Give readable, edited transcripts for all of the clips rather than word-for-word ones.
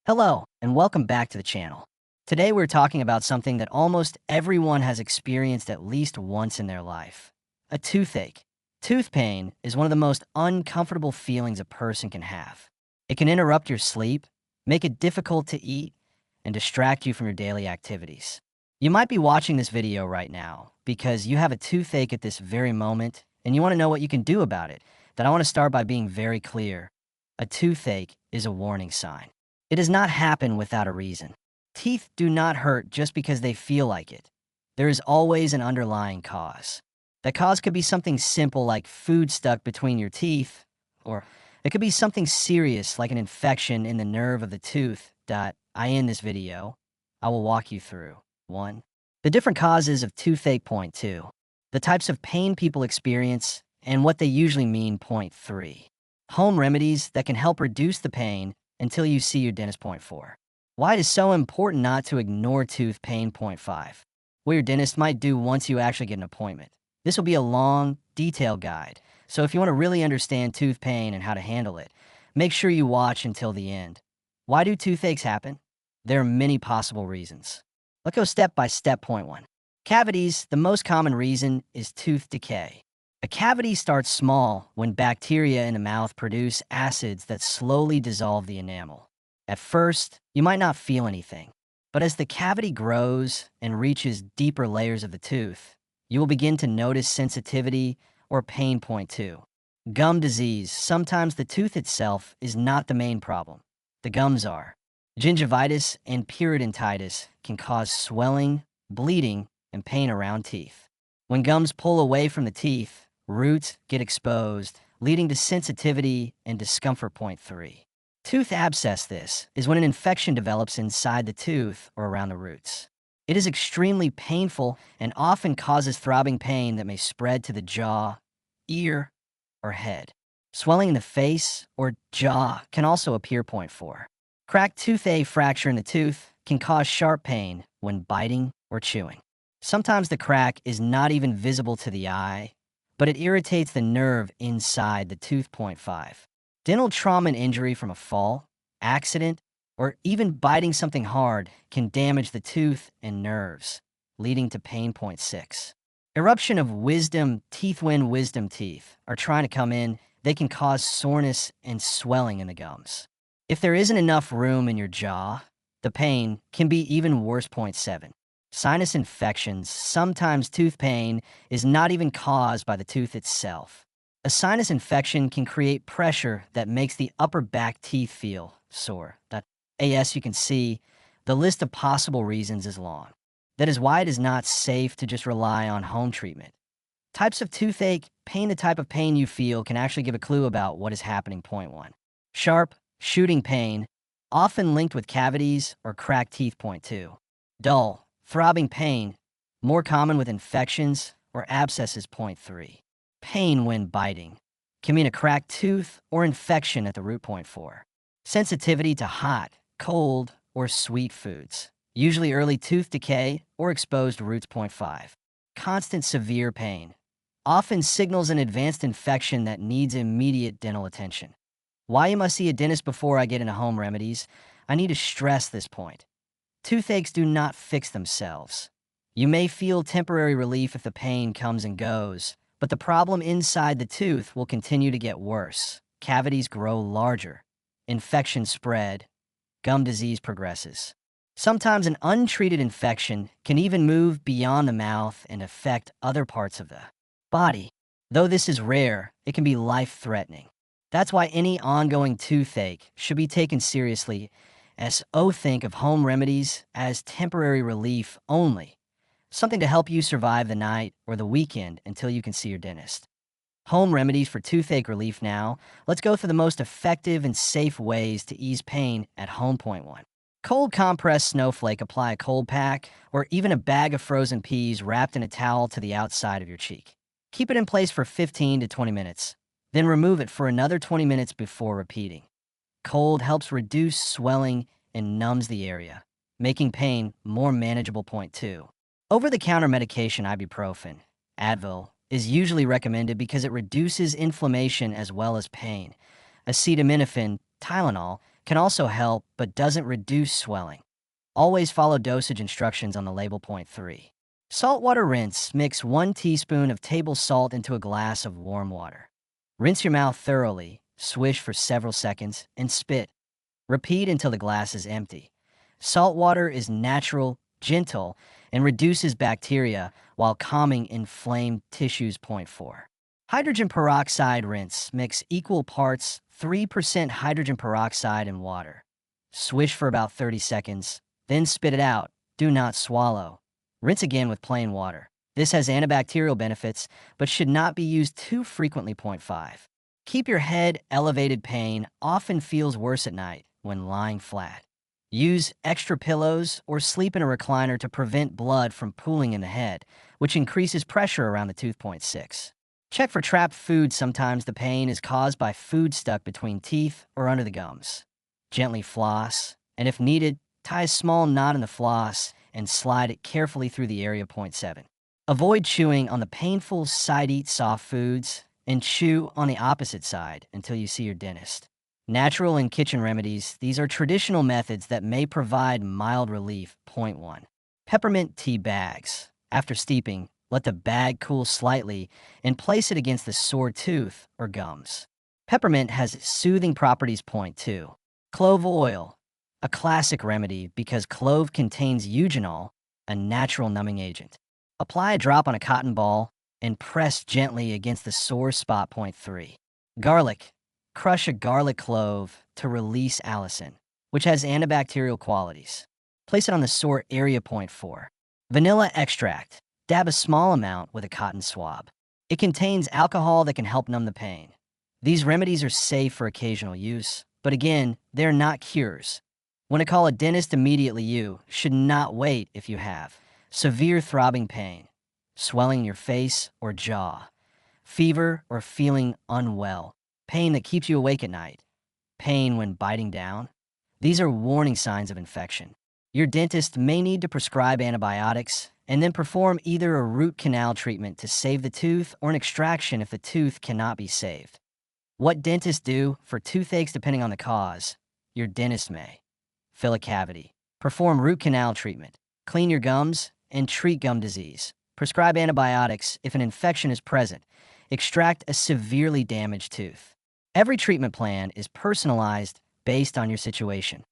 Hello, and welcome back to the channel. Today we're talking about something that almost everyone has experienced at least once in their life: a toothache. Tooth pain is one of the most uncomfortable feelings a person can have. It can interrupt your sleep, make it difficult to eat, and distract you from your daily activities. You might be watching this video right now because you have a toothache at this very moment and you want to know what you can do about it. Then I want to start by being very clear. A toothache is a warning sign. It does not happen without a reason. Teeth do not hurt just because they feel like it. There is always an underlying cause. That cause could be something simple like food stuck between your teeth, or it could be something serious like an infection in the nerve of the tooth that in this video, I will walk you through. 1. The different causes of toothache. Point 2. The types of pain people experience and what they usually mean. Point 3. Home remedies that can help reduce the pain until you see your dentist. Point 4. Why it is so important not to ignore tooth pain. Point 5. What your dentist might do once you actually get an appointment. This will be a long, detailed guide, so if you want to really understand tooth pain and how to handle it, make sure you watch until the end. Why do toothaches happen? There are many possible reasons. Let's go step by step. Point 1. Cavities. The most common reason is tooth decay. A cavity starts small when bacteria in the mouth produce acids that slowly dissolve the enamel. At first, you might not feel anything, but as the cavity grows and reaches deeper layers of the tooth, you will begin to notice sensitivity or pain. Point 2. Gum disease. Sometimes the tooth itself is not the main problem. The gums are. Gingivitis and periodontitis can cause swelling, bleeding, and pain around teeth. When gums pull away from the teeth, roots get exposed, leading to sensitivity and discomfort. Point 3. Tooth abscess. This is when an infection develops inside the tooth or around the roots. It is extremely painful and often causes throbbing pain that may spread to the jaw, ear, or head. Swelling in the face or jaw can also appear. Point 4. Cracked tooth. A fracture in the tooth can cause sharp pain when biting or chewing. Sometimes the crack is not even visible to the eye, but it irritates the nerve inside the tooth. Point 5. Dental trauma and injury from a fall, accident, or even biting something hard can damage the tooth and nerves, leading to pain. Point 6. Eruption of wisdom teeth. When wisdom teeth are trying to come in, they can cause soreness and swelling in the gums. If there isn't enough room in your jaw, the pain can be even worse. Point 7. Sinus infections. Sometimes tooth pain is not even caused by the tooth itself. A sinus infection can create pressure that makes the upper back teeth feel sore. As you can see, the list of possible reasons is long. That is why it is not safe to just rely on home treatment. Types of toothache. Pain. The type of pain you feel can actually give a clue about what is happening. Point 1. Sharp, shooting pain, often linked with cavities or cracked teeth. Point 2. Dull, throbbing pain, more common with infections or abscesses. Point 3. Pain when biting, can mean a cracked tooth or infection at the root. Point 4. Sensitivity to hot, cold, or sweet foods, usually early tooth decay or exposed roots. Point 5. Constant severe pain, often signals an advanced infection that needs immediate dental attention. Why you must see a dentist before I get into home remedies? I need to stress this point. Toothaches do not fix themselves. You may feel temporary relief if the pain comes and goes, but the problem inside the tooth will continue to get worse. Cavities grow larger, infections spread, gum disease progresses. Sometimes an untreated infection can even move beyond the mouth and affect other parts of the body. Though this is rare, it can be life-threatening. That's why any ongoing toothache should be taken seriously, as think of home remedies as temporary relief only, something to help you survive the night or the weekend until you can see your dentist. Home remedies for toothache relief now. Let's go through the most effective and safe ways to ease pain at home. Point 1. Cold compressed snowflake. Apply a cold pack or even a bag of frozen peas wrapped in a towel to the outside of your cheek. Keep it in place for 15 to 20 minutes. Then remove it for another 20 minutes before repeating. Cold helps reduce swelling and numbs the area, making pain more manageable. Point 2. Over-the-counter medication ibuprofen, Advil, is usually recommended because it reduces inflammation as well as pain. Acetaminophen, Tylenol, can also help but doesn't reduce swelling. Always follow dosage instructions on the label. Point 3. Saltwater rinse. Mix 1 teaspoon of table salt into a glass of warm water. Rinse your mouth thoroughly, swish for several seconds, and spit. Repeat until the glass is empty. Salt water is natural, gentle, and reduces bacteria while calming inflamed tissues. Point 4. Hydrogen peroxide rinse. Mix equal parts 3% hydrogen peroxide and water. Swish for about 30 seconds, then spit it out. Do not swallow. Rinse again with plain water. This has antibacterial benefits, but should not be used too frequently. Point 5. Keep your head elevated. Pain often feels worse at night when lying flat. Use extra pillows or sleep in a recliner to prevent blood from pooling in the head, which increases pressure around the tooth. Point 6. Check for trapped food. Sometimes the pain is caused by food stuck between teeth or under the gums. Gently floss, and if needed, tie a small knot in the floss and slide it carefully through the area. Point 7. Avoid chewing on the painful side. Eat soft foods and chew on the opposite side until you see your dentist. Natural and kitchen remedies. These are traditional methods that may provide mild relief. Point 1. Peppermint tea bags. After steeping, let the bag cool slightly and place it against the sore tooth or gums. Peppermint has soothing properties. Point 2. Clove oil. A classic remedy because clove contains eugenol, a natural numbing agent. Apply a drop on a cotton ball and press gently against the sore spot. Point 3. Garlic. Crush a garlic clove to release allicin, which has antibacterial qualities. Place it on the sore area. Point 4. Vanilla extract. Dab a small amount with a cotton swab. It contains alcohol that can help numb the pain. These remedies are safe for occasional use, but again, they're not cures. When to call a dentist immediately. You should not wait if you have severe throbbing pain, swelling in your face or jaw, fever or feeling unwell, pain that keeps you awake at night, pain when biting down. These are warning signs of infection. Your dentist may need to prescribe antibiotics and then perform either a root canal treatment to save the tooth or an extraction if the tooth cannot be saved. What dentists do for toothaches depending on the cause, your dentist may fill a cavity, perform root canal treatment, clean your gums, and treat gum disease. Prescribe antibiotics if an infection is present. Extract a severely damaged tooth. Every treatment plan is personalized based on your situation.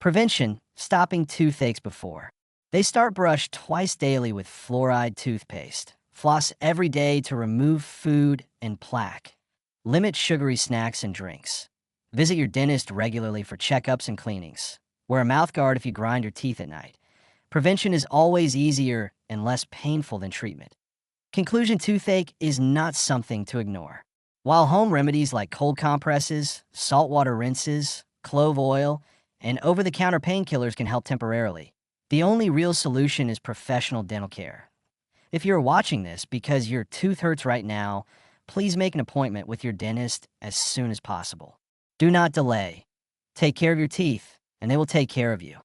Prevention, stopping toothaches before they start. Brush twice daily with fluoride toothpaste. Floss every day to remove food and plaque. Limit sugary snacks and drinks. Visit your dentist regularly for checkups and cleanings. Wear a mouthguard if you grind your teeth at night. Prevention is always easier and less painful than treatment. Conclusion: toothache is not something to ignore. While home remedies like cold compresses, saltwater rinses, clove oil, and over-the-counter painkillers can help temporarily, the only real solution is professional dental care. If you're watching this because your tooth hurts right now, please make an appointment with your dentist as soon as possible. Do not delay. Take care of your teeth, and they will take care of you.